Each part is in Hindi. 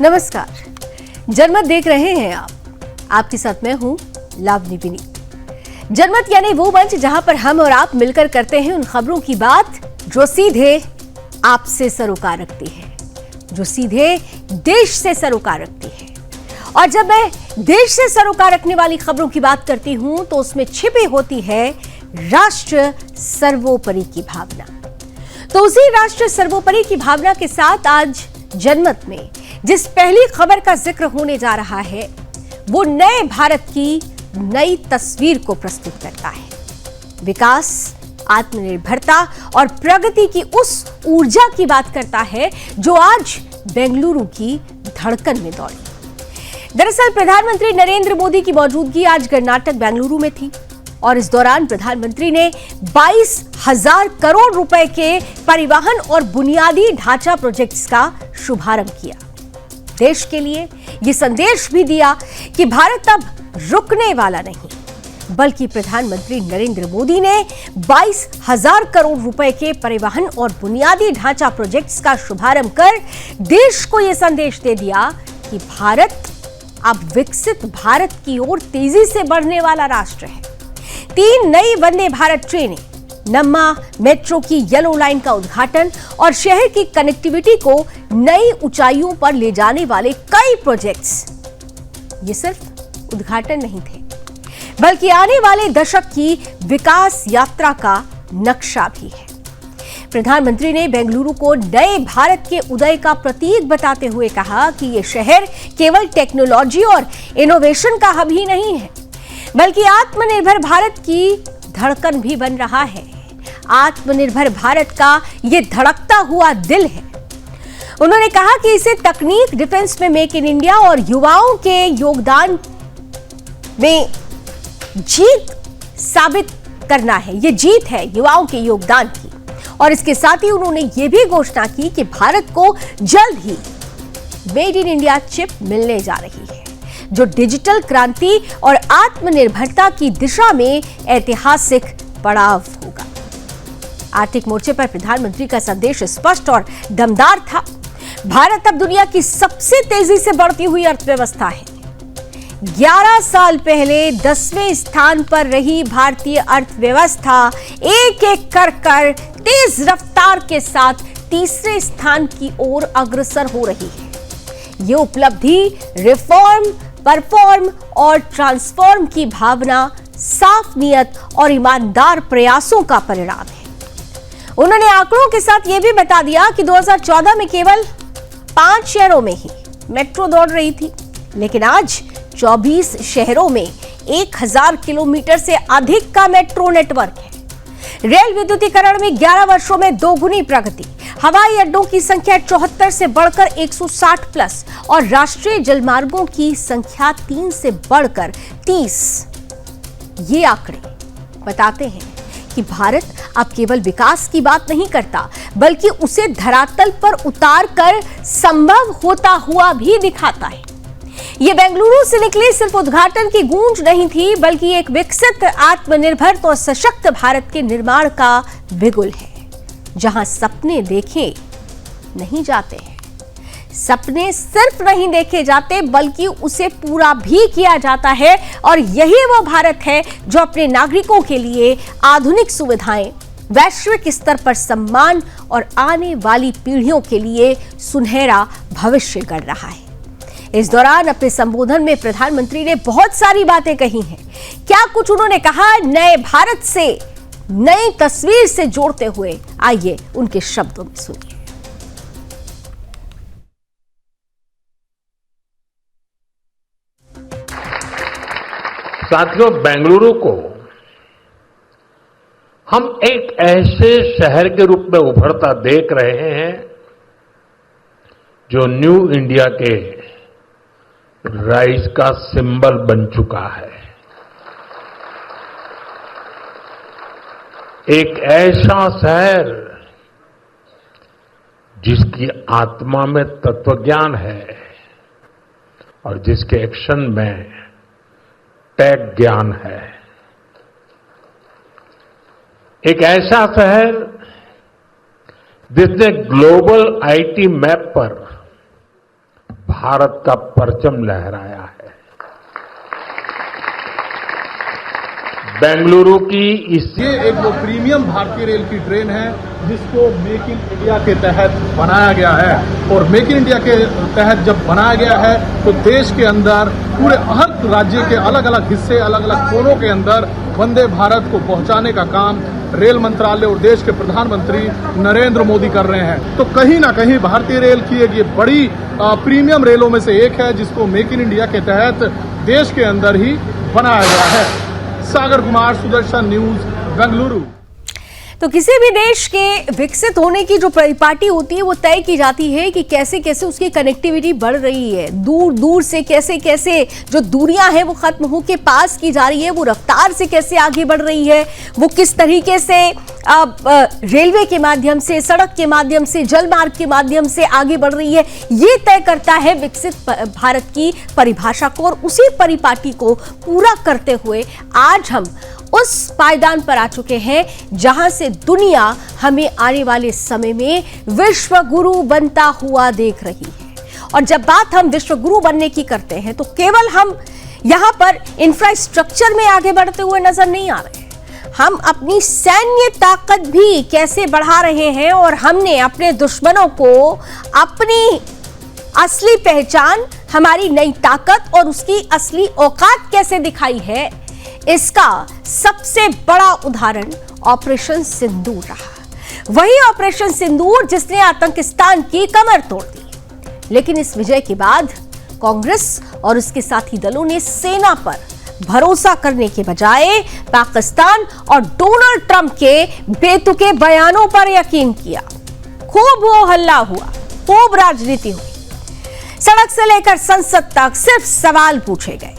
नमस्कार, जनमत देख रहे हैं आप। आपके साथ मैं हूं लावनी विनीत। जनमत यानी वो मंच जहां पर हम और आप मिलकर करते हैं उन खबरों की बात जो सीधे आपसे सरोकार रखती है, जो सीधे देश से सरोकार रखती है। और जब मैं देश से सरोकार रखने वाली खबरों की बात करती हूं तो उसमें छिपी होती है राष्ट्र सर्वोपरि की भावना। तो उसी राष्ट्र सर्वोपरि की भावना के साथ आज जनमत में जिस पहली खबर का जिक्र होने जा रहा है वो नए भारत की नई तस्वीर को प्रस्तुत करता है। विकास, आत्मनिर्भरता और प्रगति की उस ऊर्जा की बात करता है जो आज बेंगलुरु की धड़कन में दौड़ी। दरअसल प्रधानमंत्री नरेंद्र मोदी की मौजूदगी आज कर्नाटक बेंगलुरु में थी और इस दौरान प्रधानमंत्री ने 22,000 करोड़ रुपए के परिवहन और बुनियादी ढांचा प्रोजेक्ट्स का शुभारंभ किया। देश के लिए यह संदेश भी दिया कि भारत अब रुकने वाला नहीं, बल्कि प्रधानमंत्री नरेंद्र मोदी ने 22,000 करोड़ रुपए के परिवहन और बुनियादी ढांचा प्रोजेक्ट्स का शुभारंभ कर देश को यह संदेश दे दिया कि भारत अब विकसित भारत की ओर तेजी से बढ़ने वाला राष्ट्र है। 3 नई वंदे भारत ट्रेनें, नम्मा मेट्रो की येलो लाइन का उद्घाटन और शहर की कनेक्टिविटी को नई ऊंचाइयों पर ले जाने वाले कई प्रोजेक्ट्स, ये सिर्फ उद्घाटन नहीं थे बल्कि आने वाले दशक की विकास यात्रा का नक्शा भी है। प्रधानमंत्री ने बेंगलुरु को नए भारत के उदय का प्रतीक बताते हुए कहा कि यह शहर केवल टेक्नोलॉजी और इनोवेशन का हब ही नहीं है बल्कि आत्मनिर्भर भारत की धड़कन भी बन रहा है। आत्मनिर्भर भारत का यह धड़कता हुआ दिल है। उन्होंने कहा कि इसे तकनीक, डिफेंस में मेक इन इंडिया और युवाओं के योगदान में जीत साबित करना है। यह जीत है युवाओं के योगदान की। और इसके साथ ही उन्होंने यह भी घोषणा की कि भारत को जल्द he made in India chip मिलने जा रही है, जो डिजिटल क्रांति और आत्मनिर्भरता की दिशा में ऐतिहासिक पड़ाव होगा। आर्थिक मोर्चे पर प्रधानमंत्री का संदेश स्पष्ट और दमदार था। भारत अब दुनिया की सबसे तेजी से बढ़ती हुई अर्थव्यवस्था है। 11 साल पहले 10वें स्थान पर रही भारतीय अर्थव्यवस्था एक एक कर तेज रफ्तार के साथ तीसरे स्थान की ओर अग्रसर हो रही है। ये उपलब्धि रिफॉर्म, परफॉर्म और ट्रांसफॉर्म की भावना, साफ नियत और ईमानदार प्रयासों का परिणाम है। उन्होंने आंकड़ों के साथ यह भी बता दिया कि 2014 में केवल 5 शहरों में ही मेट्रो दौड़ रही थी, लेकिन आज 24 शहरों में 1000 किलोमीटर से अधिक का मेट्रो नेटवर्क है। रेल विद्युतीकरण में 11 वर्षों में दोगुनी प्रगति, हवाई अड्डों की संख्या 74 से बढ़कर 160 प्लस और राष्ट्रीय जलमार्गों की संख्या 3 से बढ़कर 30। ये आंकड़े बताते हैं कि भारत अब केवल विकास की बात नहीं करता बल्कि उसे धरातल पर उतारकर संभव होता हुआ भी दिखाता है। ये बेंगलुरु से निकली सिर्फ उद्घाटन की गूंज नहीं थी बल्कि एक विकसित, आत्मनिर्भर और सशक्त भारत के निर्माण का बिगुल है, जहां सपने देखे नहीं जाते हैं। सपने सिर्फ नहीं देखे जाते बल्कि उसे पूरा भी किया जाता है। और यही वो भारत है जो अपने नागरिकों के लिए आधुनिक सुविधाएं, वैश्विक स्तर पर सम्मान और आने वाली पीढ़ियों के लिए सुनहरा भविष्य गढ़ रहा है। इस दौरान अपने संबोधन में प्रधानमंत्री ने बहुत सारी बातें कही हैं। क्या कुछ उन्होंने कहा नए भारत से नई तस्वीर से जोड़ते हुए, आइए उनके शब्दों में सुनिए। साथियों, बेंगलुरु को हम एक ऐसे शहर के रूप में उभरता देख रहे हैं जो न्यू इंडिया के राइज का सिंबल बन चुका है। एक ऐसा शहर जिसकी आत्मा में तत्वज्ञान है और जिसके एक्शन में टेक ज्ञान है। एक ऐसा शहर जिसने ग्लोबल आईटी मैप पर भारत का परचम लहराया है। बेंगलुरु की ये एक वो प्रीमियम भारतीय रेल की ट्रेन है जिसको मेक इन इंडिया के तहत बनाया गया है, और मेक इन इंडिया के तहत जब बनाया गया है तो देश के अंदर पूरे हर राज्य के अलग अलग हिस्से, अलग अलग कोनों के अंदर वंदे भारत को पहुंचाने का काम रेल मंत्रालय और देश के प्रधानमंत्री नरेंद्र मोदी कर रहे हैं। तो कहीं ना कहीं भारतीय रेल की एक ये बड़ी प्रीमियम रेलों में से एक है जिसको मेक इन इंडिया के तहत देश के अंदर ही बनाया गया है। सागर कुमार, सुदर्शन न्यूज, बेंगलुरु। तो किसी भी देश के विकसित होने की जो परिपाटी होती है वो तय की जाती है कि कैसे कैसे उसकी कनेक्टिविटी बढ़ रही है, दूर दूर से कैसे कैसे जो दूरियां हैं वो खत्म होकर पास की जा रही है, वो रफ्तार से कैसे आगे बढ़ रही है, वो किस तरीके से रेलवे के माध्यम से, सड़क के माध्यम से, जल मार्ग के माध्यम से आगे बढ़ रही है, ये तय करता है विकसित भारत की परिभाषा को। और उसी परिपाटी को पूरा करते हुए आज हम उस पायदान पर आ चुके हैं जहां से दुनिया हमें आने वाले समय में विश्व गुरु बनता हुआ देख रही है। और जब बात हम विश्व गुरु बनने की करते हैं तो केवल हम यहां पर इंफ्रास्ट्रक्चर में आगे बढ़ते हुए नजर नहीं आ रहे हैं, हम अपनी सैन्य ताकत भी कैसे बढ़ा रहे हैं, और हमने अपने दुश्मनों को अपनी असली पहचान, हमारी नई ताकत और उसकी असली औकात कैसे दिखाई है, इसका सबसे बड़ा उदाहरण ऑपरेशन सिंदूर रहा। वही ऑपरेशन सिंदूर जिसने आतंकिस्तान की कमर तोड़ दी। लेकिन इस विजय के बाद कांग्रेस और उसके साथी दलों ने सेना पर भरोसा करने के बजाय पाकिस्तान और डोनाल्ड ट्रंप के बेतुके बयानों पर यकीन किया। खूब वो हल्ला हुआ, खूब राजनीति हुई, सड़क से लेकर संसद तक सिर्फ सवाल पूछे गए।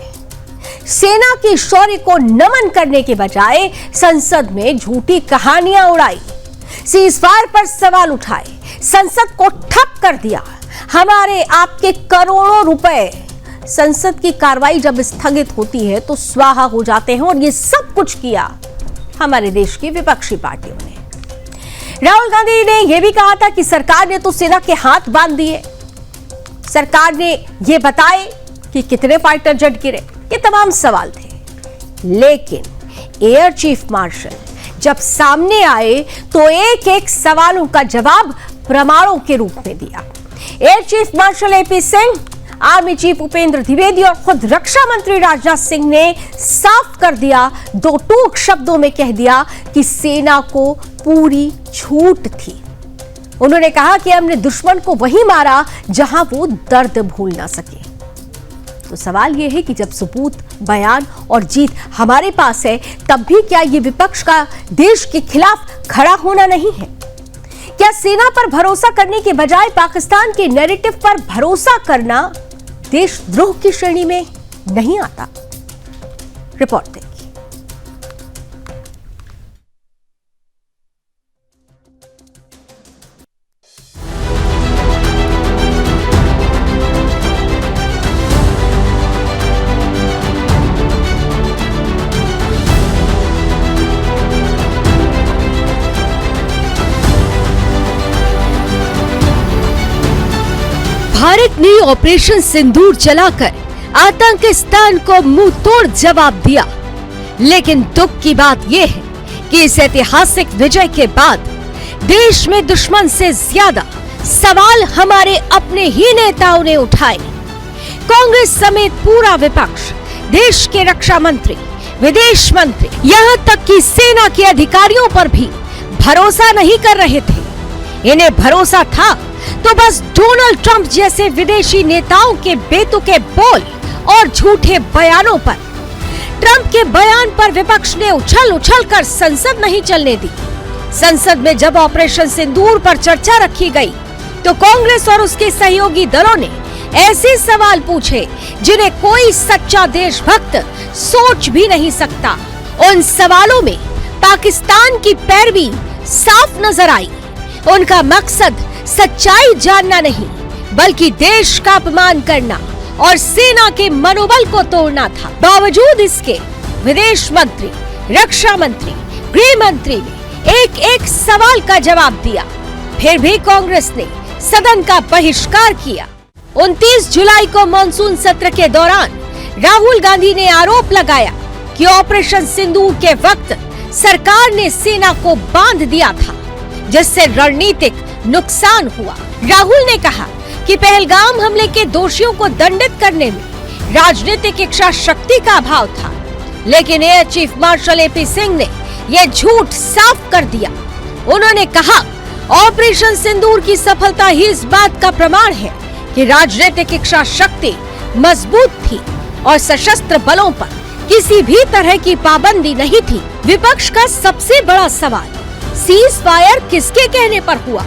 सेना की शौर्य को नमन करने के बजाय संसद में झूठी कहानियां उड़ाई, सीज़फायर पर सवाल उठाए, संसद को ठप कर दिया। हमारे आपके करोड़ों रुपए, संसद की कार्रवाई जब स्थगित होती है तो स्वाहा हो जाते हैं। और ये सब कुछ किया हमारे देश की विपक्षी पार्टियों ने। राहुल गांधी ने यह भी कहा था कि सरकार ने तो सेना के हाथ बांध दिए, सरकार ने यह बताए कि कितने फाइटर जेट गिरे, ये तमाम सवाल थे। लेकिन एयर चीफ मार्शल जब सामने आए तो एक एक सवालों का जवाब प्रमाणों के रूप में दिया। Air chief martial AP Singh, army chief Upendra Dwivedi और खुद रक्षा मंत्री राजनाथ सिंह ने साफ कर दिया, दो टूक शब्दों में कह दिया कि सेना को पूरी छूट थी। उन्होंने कहा कि हमने दुश्मन को वहीं मारा जहां वो दर्द भूल ना सके। तो सवाल यह है कि जब सबूत, बयान और जीत हमारे पास है, तब भी क्या ये विपक्ष का देश के खिलाफ खड़ा होना नहीं है? क्या सेना पर भरोसा करने के बजाय पाकिस्तान के नैरेटिव पर भरोसा करना देशद्रोह की श्रेणी में नहीं आता? रिपोर्ट देखिए। भारत ने ऑपरेशन सिंदूर चलाकर आतंकिस्तान को मुंह तोड़ जवाब दिया। लेकिन दुख की बात यह है कि इस ऐतिहासिक विजय के बाद देश में दुश्मन से ज्यादा सवाल हमारे अपने ही नेताओं ने उठाए। कांग्रेस समेत पूरा विपक्ष, देश के रक्षा मंत्री, विदेश मंत्री, यहाँ तक कि सेना के अधिकारियों पर भी भरोसा नहीं कर रहे थे। इन्हें भरोसा था तो बस डोनाल्ड ट्रंप जैसे विदेशी नेताओं के बेतुके बोल और झूठे बयानों पर। ट्रंप के बयान पर विपक्ष ने उछल उछल कर संसद नहीं चलने दी। संसद में जब ऑपरेशन सिंदूर पर चर्चा रखी गई तो कांग्रेस और उसके सहयोगी दलों ने ऐसे सवाल पूछे जिन्हें कोई सच्चा देशभक्त सोच भी नहीं सकता। उन सवालों में पाकिस्तान की पैरवी साफ नजर आई। उनका मकसद सच्चाई जानना नहीं, बल्कि देश का अपमान करना और सेना के मनोबल को तोड़ना था। बावजूद इसके विदेश मंत्री, रक्षा मंत्री, गृह मंत्री ने एक एक सवाल का जवाब दिया। फिर भी कांग्रेस ने सदन का बहिष्कार किया। 29 जुलाई को मानसून सत्र के दौरान राहुल गांधी ने आरोप लगाया कि ऑपरेशन सिंदूर के वक्त सरकार ने सेना को बांध दिया था, जिससे रणनीतिक नुकसान हुआ। राहुल ने कहा कि पहलगाम हमले के दोषियों को दंडित करने में राजनीतिक इच्छा शक्ति का अभाव था, लेकिन air chief martial AP Singh ने यह झूठ साफ कर दिया। उन्होंने कहा, ऑपरेशन सिंदूर की सफलता ही इस बात का प्रमाण है कि राजनीतिक इच्छा शक्ति मजबूत थी और सशस्त्र बलों पर किसी भी तरह की पाबंदी नहीं थी। विपक्ष का सबसे बड़ा सवाल, सीज फायर किसके कहने पर हुआ?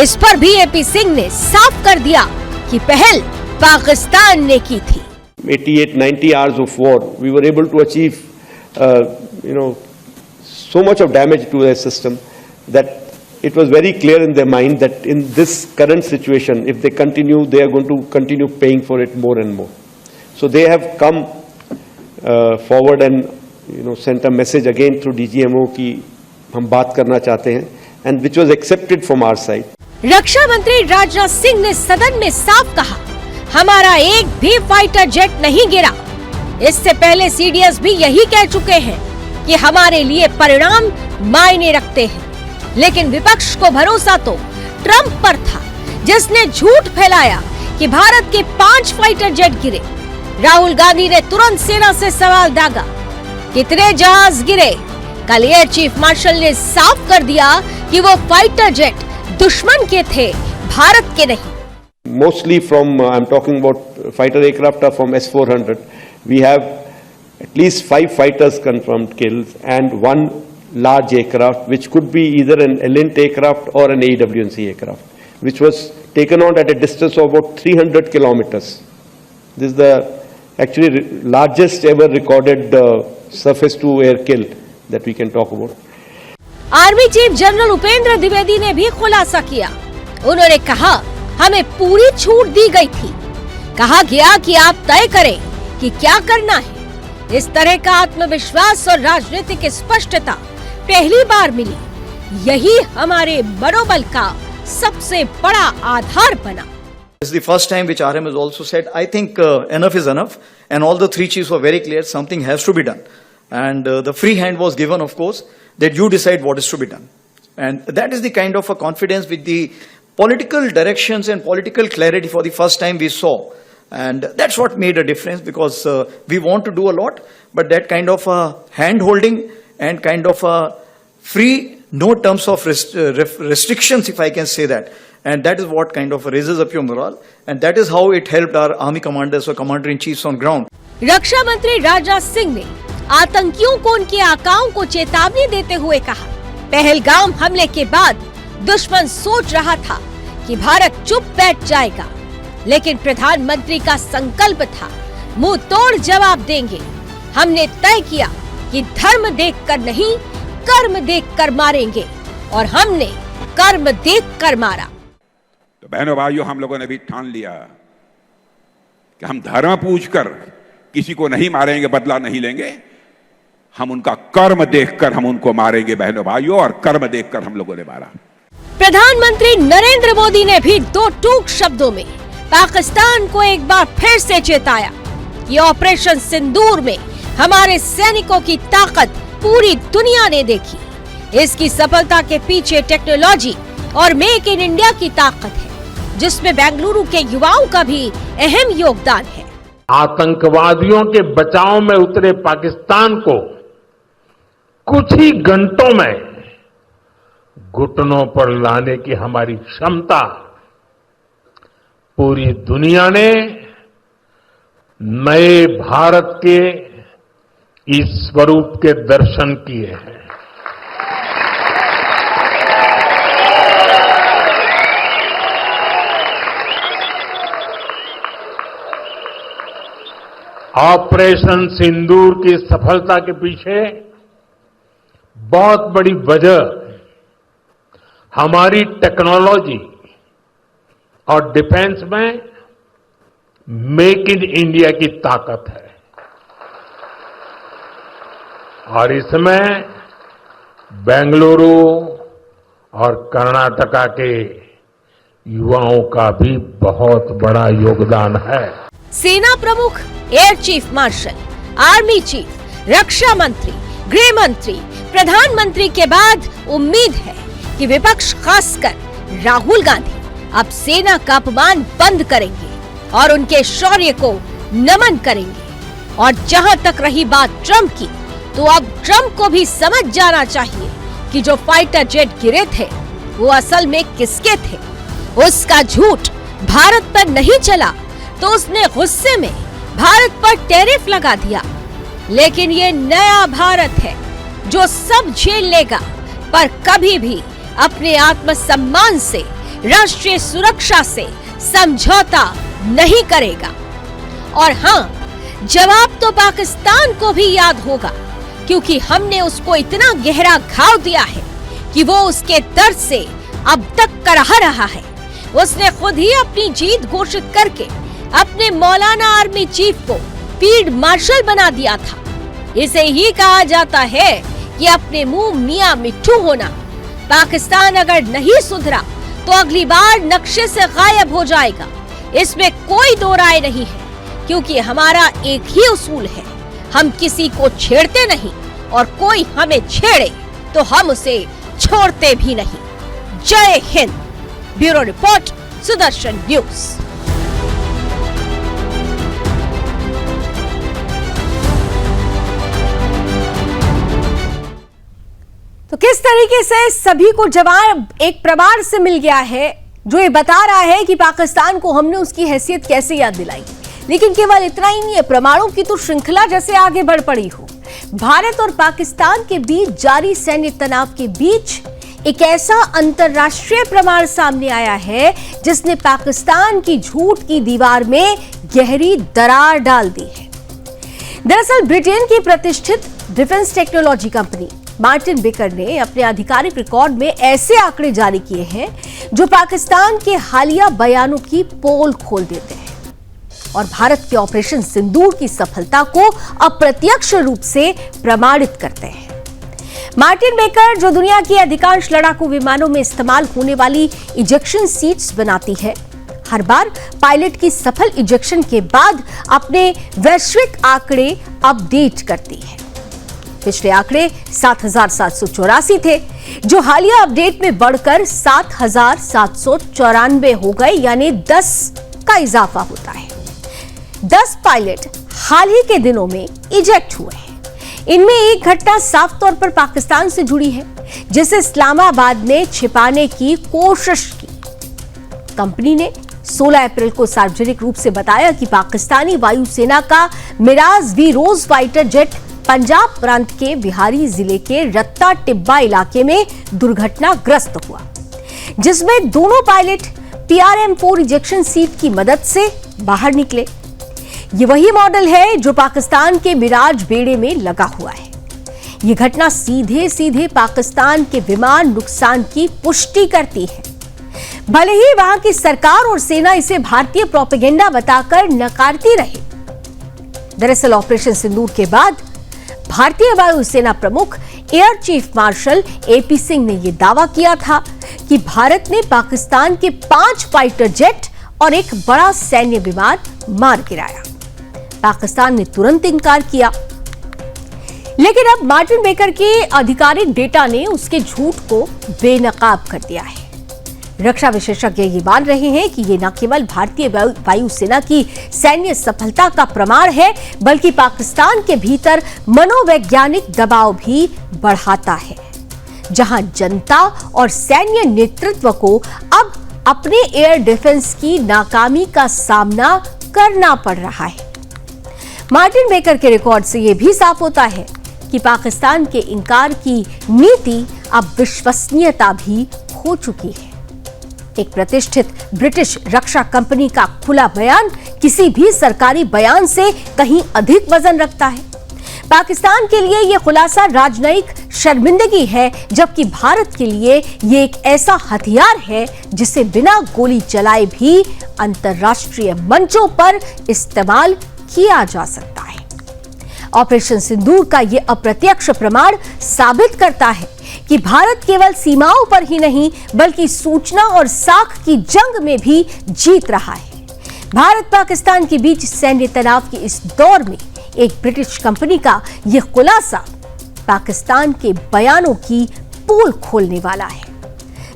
इस पर भी एपी सिंह ने साफ कर दिया कि पहल पाकिस्तान ने की थी। 88-90 hours of war, we were able to achieve, so much of damage to their system that it was very clear in their mind that in this current situation, if they continue, they are going to continue paying for it more and more. So they have come forward and sent a message again through DGMO कि हम बात करना चाहते हैं, and which was accepted from our side. रक्षा मंत्री राजनाथ सिंह ने सदन में साफ कहा, हमारा एक भी फाइटर जेट नहीं गिरा। इससे पहले सीडीएस भी यही कह चुके हैं कि हमारे लिए परिणाम मायने रखते हैं, लेकिन विपक्ष को भरोसा तो ट्रंप पर था, जिसने झूठ फैलाया कि भारत के 5 फाइटर जेट गिरे। राहुल गांधी ने तुरंत सेना से सवाल दागा, कितने जहाज गिरे? कल एयर चीफ मार्शल ने साफ कर दिया कि वो फाइटर जेट दुश्मन के थे, भारत के नहीं। Mostly from, I'm talking about fighter aircraft are from S-400. We have at least 5 fighters confirmed kills and 1 large aircraft, which could be either an Elint aircraft or an AWNC aircraft, which was taken out at a distance of about 300 kilometers. This is the actually largest ever recorded surface-to-air kill that we can talk about. Army chief general Upendra Dwivedi ने भी खुलासा किया। उन्होंने कहा, हमें पूरी छूट दी गई थी। कहा गया कि आप तय करें कि क्या करना है। इस तरह का आत्मविश्वास और राजनीतिक स्पष्टता पहली बार मिली। यही हमारे मनोबल का सबसे बड़ा आधार बना। This is the first time which RM has also said, I think enough is enough, and all the 3 chiefs were very clear, something has to be done. And the free hand was given, of course, that you decide what is to be done. And that is the kind of a confidence with the political directions and political clarity for the first time we saw. And that's what made a difference, because we want to do a lot, but that kind of hand-holding and kind of free, no terms of restrictions, if I can say that. And that is what kind of raises up your morale. And that is how it helped our army commanders or commander-in-chiefs on ground. रक्षा मंत्री राजनाथ सिंह ने आतंकियों को उनके आकाओं को चेतावनी देते हुए कहा, पहलगाम हमले के बाद दुश्मन सोच रहा था कि भारत चुप बैठ जाएगा, लेकिन प्रधानमंत्री का संकल्प था, मुंह तोड़ जवाब देंगे। हमने तय किया कि धर्म देखकर नहीं, कर्म देखकर मारेंगे, और हमने कर्म देखकर मारा। तो बहनों भाइयों, हम लोगों ने भी ठान लिया कि हम धर्म पूछकर किसी को नहीं मारेंगे, बदला नहीं लेंगे। हम उनका कर्म देखकर हम उनको मारेंगे बहनों भाइयों, और कर्म देखकर हम लोगों ने मारा। प्रधानमंत्री नरेंद्र मोदी ने भी 2 टूक शब्दों में पाकिस्तान को एक बार फिर से चेताया कि ऑपरेशन सिंदूर में हमारे सैनिकों की ताकत पूरी दुनिया ने देखी। इसकी सफलता के पीछे टेक्नोलॉजी और मेक इन इंडिया की ताकत है, जिसमें बेंगलुरु के युवाओं का भी अहम योगदान है। आतंकवादियों के बचाव में उतरे पाकिस्तान को कुछ ही घंटों में घुटनों पर लाने की हमारी क्षमता पूरी दुनिया ने नए भारत के इस स्वरूप के दर्शन किए हैं। ऑपरेशन सिंदूर की सफलता के पीछे बहुत बड़ी वजह हमारी टेक्नोलॉजी और डिफेंस में मेक इन इंडिया की ताकत है, और इसमें बेंगलुरु और कर्नाटका के युवाओं का भी बहुत बड़ा योगदान है। सेना प्रमुख, air chief marshal, army chief, रक्षा मंत्री, गृह मंत्री, प्रधानमंत्री के बाद उम्मीद है कि विपक्ष, खासकर राहुल गांधी, अब सेना का अपमान बंद करेंगे और उनके शौर्य को नमन करेंगे। और जहां तक रही बात ट्रंप की, तो अब ट्रंप को भी समझ जाना चाहिए कि जो फाइटर जेट गिरे थे वो असल में किसके थे। उसका झूठ भारत पर नहीं चला तो उसने गुस्से में भारत पर टैरिफ लगा दिया। लेकिन ये नया भारत है जो सब झेल लेगा, पर कभी भी अपने आत्मसम्मान से, राष्ट्रीय सुरक्षा से समझौता नहीं करेगा। और हाँ, जवाब तो पाकिस्तान को भी याद होगा, क्योंकि हमने उसको इतना गहरा घाव दिया है कि वो उसके दर्द से अब तक कराह रहा है। उसने खुद ही अपनी जीत घोषित करके अपने मौलाना आर्मी चीफ को फील्ड मार्शल बना दिया था। इसे ही कहा जाता है कि अपने मुंह मियां मिट्ठू होना। पाकिस्तान अगर नहीं सुधरा तो अगली बार नक्शे से गायब हो जाएगा, इसमें कोई दो राय नहीं है, क्योंकि हमारा एक ही उसूल है, हम किसी को छेड़ते नहीं और कोई हमें छेड़े तो हम उसे छोड़ते भी नहीं। जय Hind. Bureau report, Sudarshan news. तो किस तरीके से सभी को जवाब एक प्रमाण से मिल गया है जो ये बता रहा है कि पाकिस्तान को हमने उसकी हैसियत कैसे याद दिलाई। लेकिन केवल इतना ही नहीं है, प्रमाणों की तो श्रृंखला जैसे आगे बढ़ पड़ी हो। भारत और पाकिस्तान के बीच जारी सैन्य तनाव के बीच एक ऐसा अंतरराष्ट्रीय प्रमाण सामने आया है जिसने पाकिस्तान की झूठ की दीवार में गहरी दरार डाल दी है। दरअसल ब्रिटेन की प्रतिष्ठित defence technology company Martin baker ने अपने आधिकारिक रिकॉर्ड में ऐसे आंकड़े जारी किए हैं जो पाकिस्तान के हालिया बयानों की पोल खोल देते हैं और भारत के ऑपरेशन सिंदूर की सफलता को अप्रत्यक्ष रूप से प्रमाणित करते हैं। मार्टिन बेकर, जो दुनिया की अधिकांश लड़ाकू विमानों में इस्तेमाल होने वाली इजेक्शन सीट्स बनाती है, हर बार पायलट की सफल इजेक्शन के बाद अपने वैश्विक आंकड़े अपडेट करती है। पिछले आंकड़े 7,784 थे, जो हालिया अपडेट में बढ़कर 7,794 हो गए, यानी 10 का इजाफा होता है। 10 पायलट हाल ही के दिनों में इजेक्ट हुए हैं। इनमें एक घटना साफ तौर पर पाकिस्तान से जुड़ी है, जिसे इस्लामाबाद ने छिपाने की कोशिश की। कंपनी ने 16 अप्रैल को सार्वजनिक रूप से बताया कि पाकिस्तानी वायुसेना का Mirage V Rose fighter jet Punjab प्रांत के बिहारी जिले के रत्ता टिब्बा इलाके में दुर्घटनाग्रस्त हुआ, जिसमें दोनों पायलट PRM-4 इजेक्शन सीट की मदद से बाहर निकले। ये वही मॉडल है जो पाकिस्तान के मिराज बेड़े में लगा हुआ है। ये घटना सीधे सीधे पाकिस्तान के विमान नुकसान की पुष्टि करती है, भले ही वहां की सरकार और सेना इसे भारतीय प्रोपेगेंडा बताकर नकारती रहे। दरअसल ऑपरेशन सिंदूर के बाद भारतीय वायुसेना प्रमुख air chief martial AP Singh ने यह दावा किया था कि भारत ने पाकिस्तान के 5 फाइटर जेट और एक बड़ा सैन्य विमान मार गिराया। पाकिस्तान ने तुरंत इनकार किया, लेकिन अब मार्टिन बेकर के आधिकारिक डेटा ने उसके झूठ को बेनकाब कर दिया है। रक्षा विशेषज्ञ ये मान रहे हैं कि ये न केवल भारतीय वायुसेना की सैन्य सफलता का प्रमाण है, बल्कि पाकिस्तान के भीतर मनोवैज्ञानिक दबाव भी बढ़ाता है, जहां जनता और सैन्य नेतृत्व को अब अपने एयर डिफेंस की नाकामी का सामना करना पड़ रहा है। मार्टिन बेकर के रिकॉर्ड से यह भी साफ होता है कि पाकिस्तान के इनकार की नीति अब विश्वसनीयता भी खो चुकी है। एक प्रतिष्ठित ब्रिटिश रक्षा कंपनी का खुला बयान किसी भी सरकारी बयान से कहीं अधिक वजन रखता है। पाकिस्तान के लिए यह खुलासा राजनयिक शर्मिंदगी है, जबकि भारत के लिए यह एक ऐसा हथियार है जिसे बिना गोली चलाए भी अंतर्राष्ट्रीय मंचों पर इस्तेमाल किया जा सकता है। ऑपरेशन सिंदूर का यह अप्रत्यक्ष प्रमाण साबित करता है कि भारत केवल सीमाओं पर ही नहीं बल्कि सूचना और साख की जंग में भी जीत रहा है। भारत पाकिस्तान के बीच सैन्य तनाव के इस दौर में एक ब्रिटिश कंपनी का यह खुलासा पाकिस्तान के बयानों की पोल खोलने वाला है।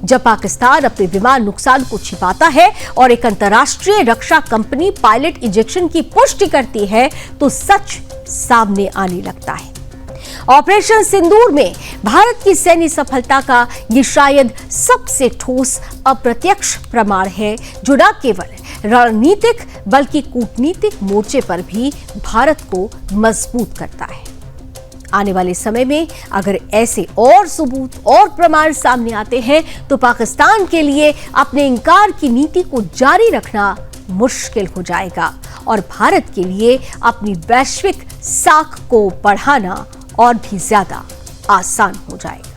जब पाकिस्तान अपने विमान नुकसान को छिपाता है और एक अंतर्राष्ट्रीय रक्षा कंपनी पायलट इजेक्शन की पुष्टि करती है तो सच सामने आने लगता है। ऑपरेशन सिंदूर में भारत की सैन्य सफलता का यह शायद सबसे ठोस अप्रत्यक्ष प्रमाण है जो न केवल रणनीतिक बल्कि कूटनीतिक मोर्चे पर भी भारत को मजबूत करता है। आने वाले समय में अगर ऐसे और सबूत और प्रमाण सामने आते हैं तो पाकिस्तान के लिए अपने इंकार की नीति को जारी रखना मुश्किल हो जाएगा और भारत के लिए अपनी वैश्विक साख को बढ़ाना और भी ज्यादा आसान हो जाएगा।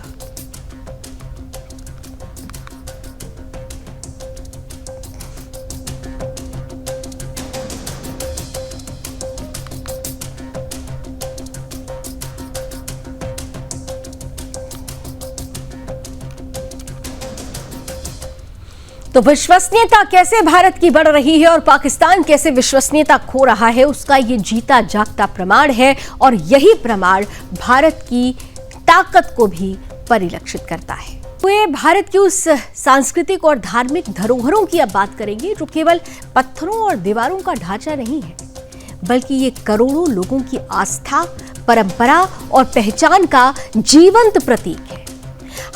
तो विश्वसनीयता कैसे भारत की बढ़ रही है और पाकिस्तान कैसे विश्वसनीयता खो रहा है उसका ये जीता जागता प्रमाण है और यही प्रमाण भारत की ताकत को भी परिलक्षित करता है। तो ये भारत की उस सांस्कृतिक और धार्मिक धरोहरों की अब बात करेंगे जो केवल पत्थरों और दीवारों का ढांचा नहीं है बल्कि ये करोड़ों लोगों की आस्था, परंपरा और पहचान का जीवंत प्रतीक है।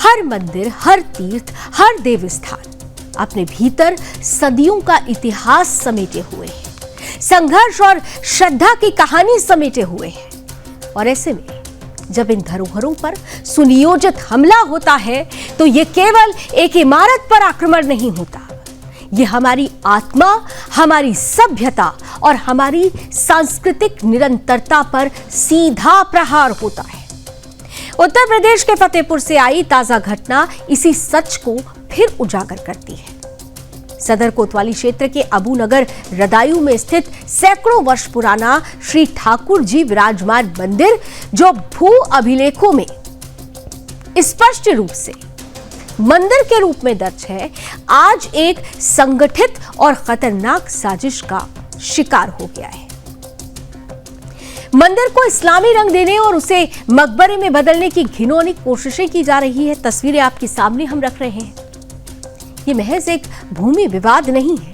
हर मंदिर, हर तीर्थ, हर देव स्थान अपने भीतर सदियों का इतिहास समेटे हुए हैं, संघर्ष और श्रद्धा की कहानी समेटे हुए हैं। और ऐसे में जब इन धरोहरों पर सुनियोजित हमला होता है तो यह केवल एक इमारत पर आक्रमण नहीं होता, यह हमारी आत्मा, हमारी सभ्यता और हमारी सांस्कृतिक निरंतरता पर सीधा प्रहार होता है। उत्तर प्रदेश के फतेहपुर से आई ताजा घटना इसी सच को फिर उजागर करती है। सदर कोतवाली क्षेत्र के अबू नगर रदायूं में स्थित सैकड़ों वर्ष पुराना श्री ठाकुर जी विराजमान मंदिर जो भू अभिलेखों में स्पष्ट रूप से मंदिर के रूप में दर्ज है, आज एक संगठित और खतरनाक साजिश का शिकार हो गया है। मंदिर को इस्लामी रंग देने और उसे मकबरे में बदलने की घिनौनी कोशिशें की जा रही है। तस्वीरें आपके सामने हम रख रहे हैं। ये महज एक भूमि विवाद नहीं है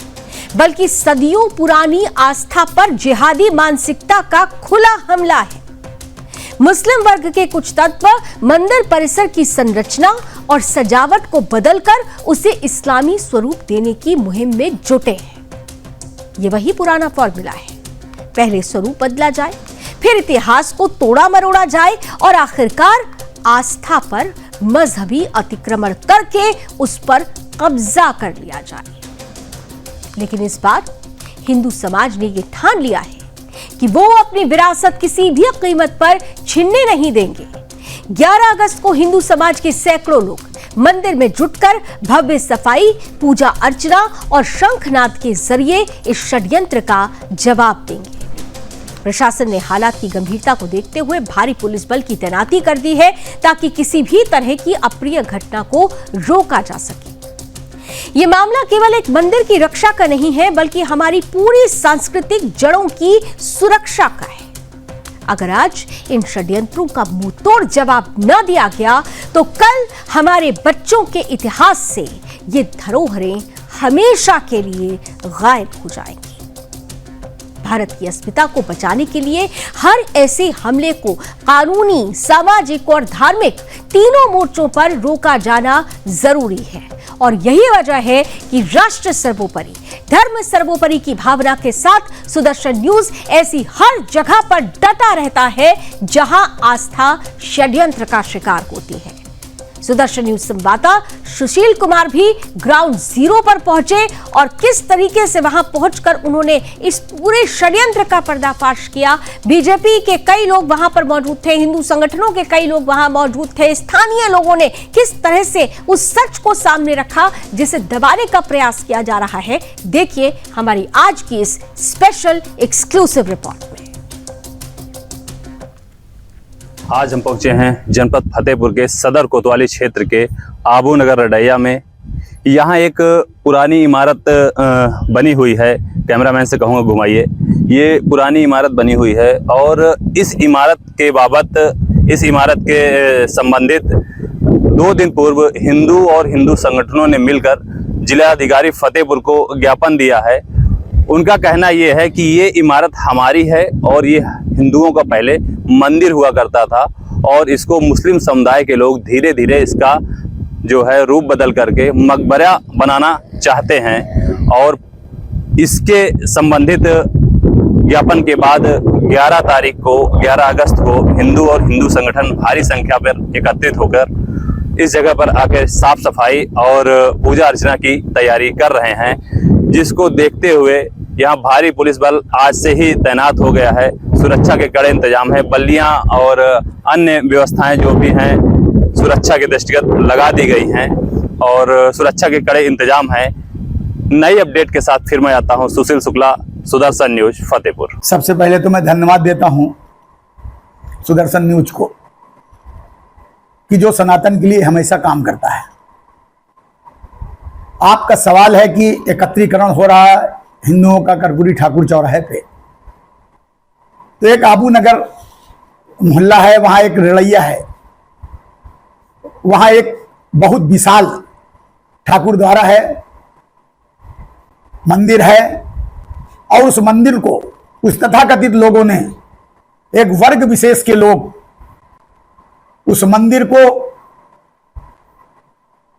बल्कि सदियों पुरानी आस्था पर जिहादी मानसिकता का खुला हमला है। मुस्लिम वर्ग के कुछ तत्व मंदिर परिसर की संरचना और सजावट को बदलकर उसे इस्लामी स्वरूप देने की मुहिम में जुटे हैं। ये वही पुराना फॉर्मूला है, पहले स्वरूप बदला जाए, फिर इतिहास को तोड़ा मरोड़ा जाए और आखिरकार आस्था पर मजहबी अतिक्रमण करके उस पर कब्जा कर लिया जाए। लेकिन इस बार हिंदू समाज ने यह ठान लिया है कि वो अपनी विरासत किसी भी कीमत पर छीनने नहीं देंगे। 11 अगस्त को हिंदू समाज के सैकड़ों लोग मंदिर में जुटकर भव्य सफाई, पूजा अर्चना और शंखनाद के जरिए इस षड्यंत्र का जवाब देंगे। प्रशासन ने हालात की गंभीरता को देखते हुए भारी पुलिस बल की तैनाती कर दी है ताकि किसी भी तरह की अप्रिय घटना को रोका जा सके। यह मामला केवल एक मंदिर की रक्षा का नहीं है बल्कि हमारी पूरी सांस्कृतिक जड़ों की सुरक्षा का है। अगर आज इन षड्यंत्रों का मुंहतोड़ जवाब न दिया गया तो कल हमारे बच्चों के इतिहास से ये धरोहरें हमेशा के लिए गायब हो जाएंगी। भारत की अस्मिता को बचाने के लिए हर ऐसे हमले को कानूनी, सामाजिक और धार्मिक तीनों मोर्चों पर रोका जाना जरूरी है। और यही वजह है कि राष्ट्र सर्वोपरि, धर्म सर्वोपरि की भावना के साथ सुदर्शन न्यूज ऐसी हर जगह पर डटा रहता है जहां आस्था षड्यंत्र का शिकार होती है। सुदर्शन न्यूज संवाददाता सुशील कुमार भी ग्राउंड जीरो पर पहुंचे और किस तरीके से वहां पहुंचकर उन्होंने इस पूरे षड्यंत्र का पर्दाफाश किया। बीजेपी के कई लोग वहां पर मौजूद थे, हिंदू संगठनों के कई लोग वहां मौजूद थे, स्थानीय लोगों ने किस तरह से उस सच को सामने रखा जिसे दबाने का प्रयास किया जा रहा है। देखिए हमारी आज की इस स्पेशल एक्सक्लूसिव रिपोर्ट में। आज हम पहुंचे हैं जनपद फतेहपुर के सदर कोतवाली क्षेत्र के आबू नगर रडैया में। यहाँ एक पुरानी इमारत बनी हुई है। कैमरामैन से कहूँगा घुमाइए। ये पुरानी इमारत बनी हुई है और इस इमारत के बाबत, इस इमारत के संबंधित 2 दिन पूर्व हिंदू और हिंदू संगठनों ने मिलकर जिलाधिकारी फतेहपुर को ज्ञापन दिया है। उनका कहना ये है कि ये इमारत हमारी है और ये हिंदुओं का पहले मंदिर हुआ करता था और इसको मुस्लिम समुदाय के लोग धीरे धीरे इसका जो है रूप बदल करके मकबरा बनाना चाहते हैं। और इसके संबंधित ज्ञापन के बाद 11 अगस्त को हिंदू और हिंदू संगठन भारी संख्या पर एकत्रित होकर इस जगह पर आकर साफ सफाई और पूजा अर्चना की तैयारी कर रहे हैं, जिसको देखते हुए यहाँ भारी पुलिस बल आज से ही तैनात हो गया है। सुरक्षा के कड़े इंतजाम है। बल्लियां और अन्य व्यवस्थाएं जो भी हैं सुरक्षा के दृष्टिगत लगा दी गई हैं और सुरक्षा के कड़े इंतजाम हैं। नई अपडेट के साथ फिर मैं आता हूं। सुशील शुक्ला, सुदर्शन न्यूज, फतेहपुर। सबसे पहले तो मैं धन्यवाद देता हूं सुदर्शन न्यूज को कि जो सनातन के लिए हमेशा काम करता है। आपका सवाल है कि एकत्रीकरण हो रहा है हिंदुओं का कर्पूरी ठाकुर चौराहे पे, तो एक आबू नगर मोहल्ला है, वहां एक रड़ैया है, वहां एक बहुत विशाल ठाकुर द्वारा है, मंदिर है और उस मंदिर को उस तथाकथित लोगों ने, एक वर्ग विशेष के लोग उस मंदिर को,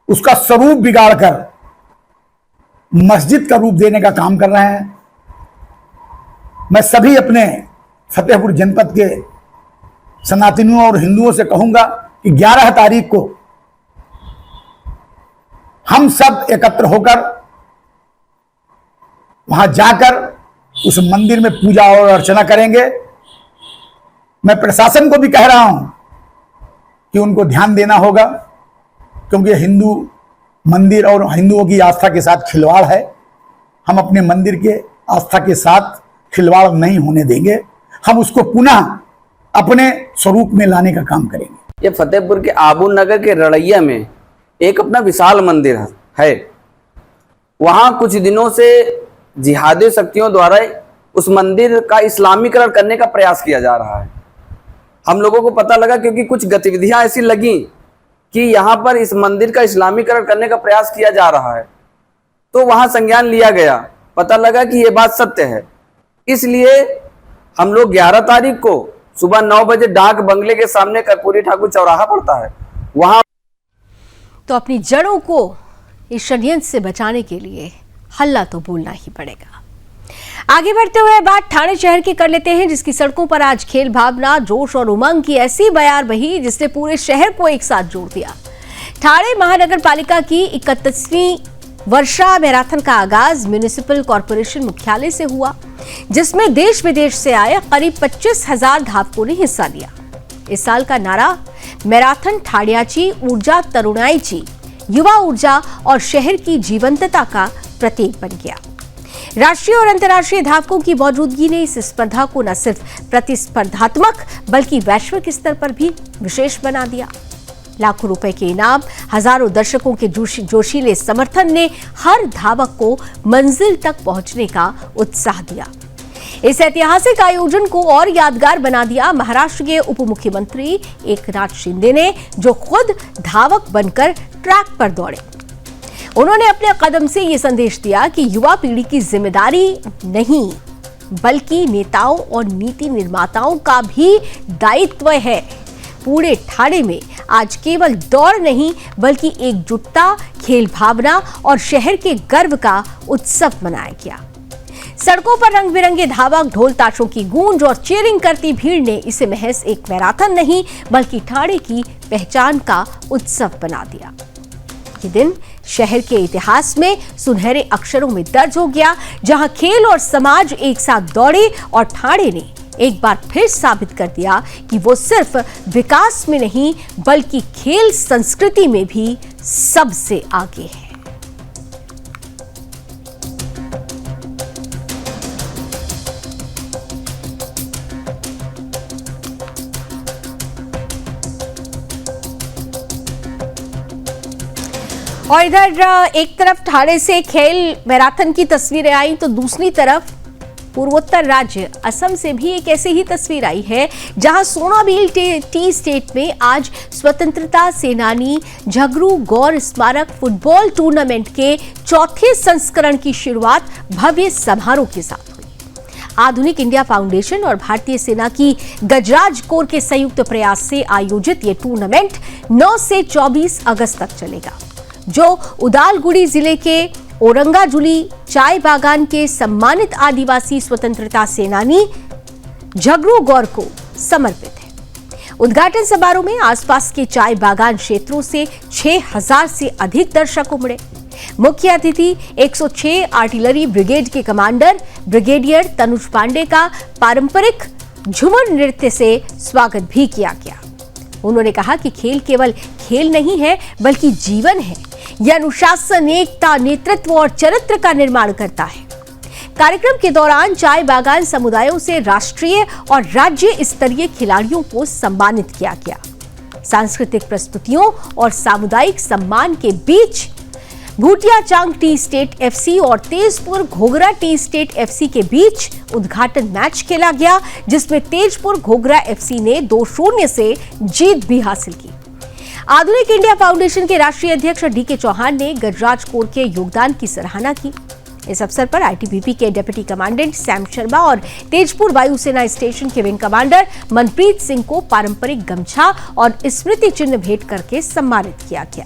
उसका स्वरूप बिगाड़कर मस्जिद का रूप देने का काम कर रहे हैं। मैं सभी अपने फतेहपुर जनपद के सनातनियों और हिंदुओं से कहूंगा कि 11 तारीख को हम सब एकत्र होकर वहां जाकर उस मंदिर में पूजा और अर्चना करेंगे। मैं प्रशासन को भी कह रहा हूं कि उनको ध्यान देना होगा, क्योंकि हिंदू मंदिर और हिंदुओं की आस्था के साथ खिलवाड़ है। हम अपने मंदिर के आस्था के साथ खिलवाड़ नहीं होने देंगे। हम उसको पुनः अपने स्वरूप में लाने का काम करेंगे। ये फतेहपुर के आबू नगर के रड़ैया में एक अपना विशाल मंदिर है। वहां कुछ दिनों से जिहादी शक्तियों द्वारा उस मंदिर का इस्लामीकरण करने का प्रयास किया जा रहा है। हम लोगों को पता लगा क्योंकि कुछ गतिविधियां ऐसी लगी कि यहाँ पर इस मंदिर का इस्लामीकरण करने का प्रयास किया जा रहा है, तो वहां संज्ञान लिया गया। पता लगा कि ये बात सत्य है, इसलिए हम लोग 11 तारीख को सुबह 9 बजे डाक बंगले के सामने कर्पूरी ठाकुर चौराहा पड़ता है, वहां तो अपनी जड़ों को इस षड्यंत्र से बचाने के लिए हल्ला तो बोलना ही पड़ेगा। आगे बढ़ते हुए बात ठाणे शहर की कर लेते हैं, जिसकी सड़कों पर आज खेल भावना, जोश और उमंग की ऐसी बयार बही जिसने पूरे शहर को एक साथ जोड़ दिया। ठाणे महानगर पालिका की 31वीं वर्षा मैराथन का आगाज म्युनिसिपल कॉर्पोरेशन मुख्यालय से हुआ, जिसमें देश विदेश से आए करीब 25,000 धावकों ने हिस्सा लिया। इस साल का नारा मैराथन ठाण्याची ऊर्जा तरुणाईची, युवा ऊर्जा और शहर की जीवंतता का प्रतीक बन गया। राष्ट्रीय और अंतर्राष्ट्रीय धावकों की मौजूदगी ने इस स्पर्धा को न सिर्फ प्रतिस्पर्धात्मक बल्कि वैश्विक स्तर पर भी विशेष बना दिया। लाखों रुपए के इनाम, हजारों दर्शकों के जोशीले समर्थन ने हर धावक को मंजिल तक पहुंचने का उत्साह दिया। इस ऐतिहासिक आयोजन को और यादगार बना दिया महाराष्ट्र के उप मुख्यमंत्री एकनाथ शिंदे ने, जो खुद धावक बनकर ट्रैक पर दौड़े। उन्होंने अपने कदम से ये संदेश दिया कि युवा पीढ़ी की जिम्मेदारी नहीं बल्कि नेताओं और नीति निर्माताओं का भी दायित्व है। पूरे ठाणे में आज केवल दौड़ नहीं बल्कि एकजुटता, खेल भावना और शहर के गर्व का उत्सव मनाया गया। सड़कों पर रंग बिरंगे धावक, ढोल ताशों की गूंज और चीयरिंग करती भीड़ ने इसे महज एक मैराथन नहीं बल्कि ठाणे की पहचान का उत्सव बना दिया। ये दिन शहर के इतिहास में सुनहरे अक्षरों में दर्ज हो गया, जहां खेल और समाज एक साथ दौड़े और ठाणे ने एक बार फिर साबित कर दिया कि वो सिर्फ विकास में नहीं बल्कि खेल संस्कृति में भी सबसे आगे है। और इधर एक तरफ ठाणे से खेल मैराथन की तस्वीरें आई तो दूसरी तरफ पूर्वोत्तर राज्य असम से भी एक ऐसी ही तस्वीर आई है, जहां सोनाबील टी स्टेट में आज स्वतंत्रता सेनानी झगरू गौर स्मारक फुटबॉल टूर्नामेंट के चौथे संस्करण की शुरुआत भव्य समारोह के साथ हुई। आधुनिक इंडिया फाउंडेशन और भारतीय सेना की गजराज कोर के संयुक्त प्रयास से आयोजित ये टूर्नामेंट 9 से 24 अगस्त तक चलेगा, जो उदालगुड़ी जिले के औरंगाजुली चाय बागान के सम्मानित आदिवासी स्वतंत्रता सेनानी झगरू गौर को समर्पित है। उद्घाटन समारोह में आसपास के चाय बागान क्षेत्रों से 6000 से अधिक दर्शक उमड़े। मुख्य अतिथि 106 आर्टिलरी ब्रिगेड के कमांडर ब्रिगेडियर तनुज पांडे का पारंपरिक झूमर नृत्य से स्वागत भी किया गया। उन्होंने कहा कि खेल केवल खेल नहीं है, बल्कि जीवन है। यह अनुशासन, एकता, नेतृत्व और चरित्र का निर्माण करता है। कार्यक्रम के दौरान चाय बागान समुदायों से राष्ट्रीय और राज्य स्तरीय खिलाड़ियों को सम्मानित किया गया। सांस्कृतिक प्रस्तुतियों और सामुदायिक सम्मान के बीच भूटिया चांग टी स्टेट एफसी और Tezpur Ghoghra T state FC के बीच उद्घाटन मैच खेला गया, जिसमें तेजपुर घोघरा एफसी ने 2-0 से जीत भी हासिल की। आधुनिक इंडिया फाउंडेशन के राष्ट्रीय अध्यक्ष डीके चौहान ने गजराज कोर के योगदान की सराहना की। इस अवसर पर आईटीबीपी के डिप्टी कमांडेंट सैम शर्मा और तेजपुर वायुसेना स्टेशन के विंग कमांडर मनप्रीत सिंह को पारंपरिक गमछा और स्मृति चिन्ह भेंट करके सम्मानित किया गया।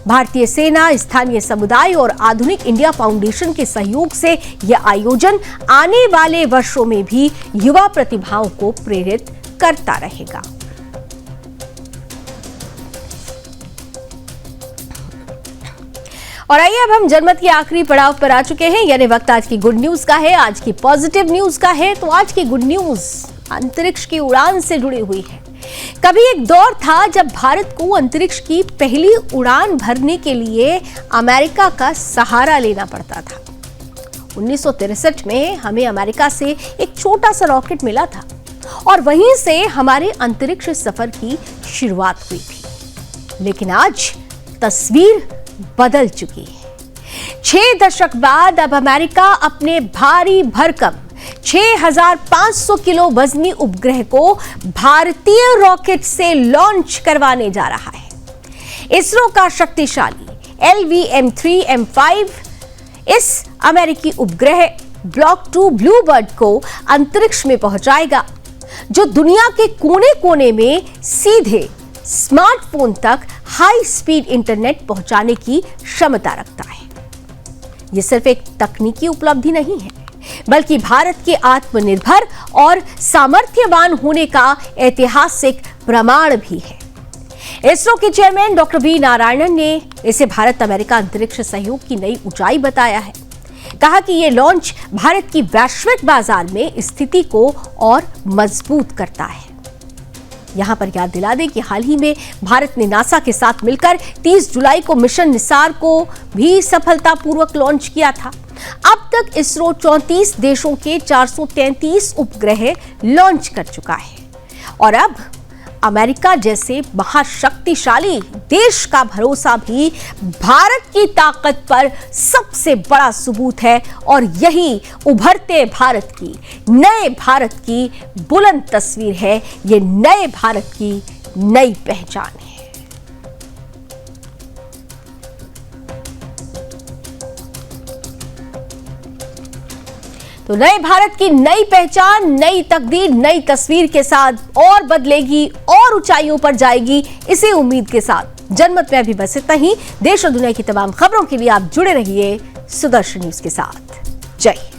भारतीय सेना, स्थानीय समुदाय और आधुनिक इंडिया फाउंडेशन के सहयोग से यह आयोजन आने वाले वर्षों में भी युवा प्रतिभाओं को प्रेरित करता रहेगा। और आइए अब हम जनमत के आखिरी पड़ाव पर आ चुके हैं, यानी वक्त आज की गुड न्यूज का है, आज की पॉजिटिव न्यूज का है। तो आज की गुड न्यूज अंतरिक्ष की उड़ान से जुड़ी हुई है। कभी एक दौर था जब भारत को अंतरिक्ष की पहली उड़ान भरने के लिए अमेरिका का सहारा लेना पड़ता था। 1963 में हमें अमेरिका से एक छोटा सा रॉकेट मिला था और वहीं से हमारे अंतरिक्ष सफर की शुरुआत हुई थी। लेकिन आज तस्वीर बदल चुकी है। 6 दशक बाद अब अमेरिका अपने भारी भरकम 6500 किलो वजनी उपग्रह को भारतीय रॉकेट से लॉन्च करवाने जा रहा है। इसरो का शक्तिशाली LVM-3M5 इस अमेरिकी उपग्रह ब्लॉक 2 ब्लूबर्ड को अंतरिक्ष में पहुंचाएगा, जो दुनिया के कोने-कोने में सीधे स्मार्टफोन तक हाई स्पीड इंटरनेट पहुंचाने की क्षमता रखता है। यह सिर्फ एक तकनीकी उपलब्धि नहीं है, बल्कि भारत के आत्मनिर्भर और सामर्थ्यवान होने का ऐतिहासिक प्रमाण भी है। इसरो के चेयरमैन डॉक्टर वी नारायणन ने इसे भारत अमेरिका अंतरिक्ष सहयोग की नई ऊंचाई बताया है। कहा कि यह लॉन्च भारत की वैश्विक बाजार में स्थिति को और मजबूत करता है। यहां पर याद दिला दें कि हाल ही में भारत ने नासा के साथ मिलकर 30 जुलाई को मिशन निसार को भी सफलतापूर्वक लॉन्च किया था। अब तक इसरो 34 देशों के 433 उपग्रह लॉन्च कर चुका है और अब अमेरिका जैसे महाशक्तिशाली देश का भरोसा भी भारत की ताकत पर सबसे बड़ा सबूत है और यही उभरते भारत की, नए भारत की बुलंद तस्वीर है। ये नए भारत की नई पहचान है। तो नए भारत की नई पहचान, नई तकदीर, नई तस्वीर के साथ और बदलेगी और ऊंचाइयों पर जाएगी, इसी उम्मीद के साथ जनमत में अभी बस इतना ही। देश और दुनिया की तमाम खबरों के लिए आप जुड़े रहिए सुदर्शन न्यूज के साथ। जय हिंद।